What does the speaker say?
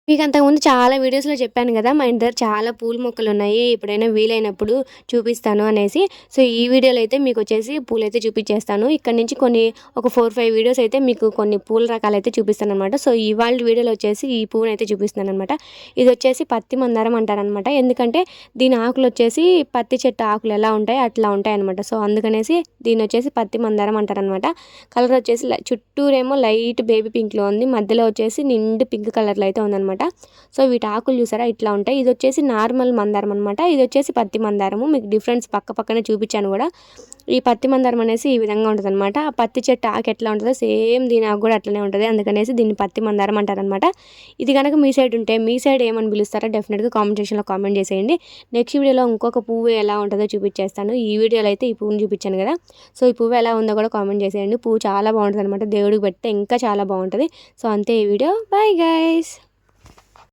మీకు అంతకుముందు చాలా వీడియోస్‌లో చెప్పాను గదా! మా ఇంటి దగ్గర చాలా పూల మొక్కలున్నాయి. ఎప్పుడైనా వీలైనప్పుడు చూపిస్తాను అనేసి. సో, ఈ వీడియోలో అయితే మీకొచ్చేసి పూలైతే చూపిచ్చేస్తాను. ఇక్కడి నుంచి కొన్ని ఒక 4, 5 వీడియోస్ అయితే మీకు కొన్ని పూల రకాలైతే చూపిస్తాననమాట. సో, ఇవాల్టి వీడియోలో వచ్చేసి ఈ పువ్వునైతే చూపిస్తున్నాననమాట. ఇదొచ్చేసి పత్తి మందారం అంటారనమాట. ఎందుకంటే దీని ఆకులొచ్చేసి పత్తి చెట్టు ఆకులు ఎలా ఉంటాయో అట్లా ఉంటాయనమాట. సో, అందుకనేసి దీన్నొచ్చేసి పత్తి మందారం అంటారనమాట. కలర్ వచ్చేసి చుట్టూరేమో లైట్ బేబీ పింక్‌లో ఉంది. మధ్యలో వచ్చేసి నిండు పింక్ కలర్‌లో అయితే ఉందనమాట. సో, వీటి ఆకులు చూసారా ఇట్లా ఉంటాయి. ఇదొచ్చేసి నార్మల్ మందారం అనమాట. ఇదొచ్చేసి పత్తి మందారము. మీకు డిఫరెన్స్ పక్కనే చూపించాను గూడా. ఈ పత్తి మందారం అనేసి ఈ విధంగా ఉంటదనమాట. ఆ పత్తి చెట్టు ఆకు ఎట్లా ఉంటదో సేమ్ దీని ఆకు గూడా అట్లనే ఉంటది. అందుకనేసి దీన్ని పత్తి మందారం అంటారనమాట. ఇది గనక మీ సైడ్ ఉంటే మీ సైడ్ ఏమని పిలుస్తారో డెఫినిట్‌గా కామెంట్ సెక్షన్‌లో కామెంట్ చేసేయండి. నెక్స్ట్ వీడియోలో ఇంకొక పువ్వు ఎలా ఉంటదో చూపించేస్తాను. ఈ వీడియోలో అయితే ఈ పువ్వుని చూపించాను గదా! సో, ఈ పువ్వు ఎలా ఉందో కూడా కామెంట్ చేసేయండి. పువ్వు చాలా బావుంటదనమాట. దేవుడికి పెడితే ఇంకా చాలా బావుంటది. సో, అంతే ఈ వీడియో. Bye guys.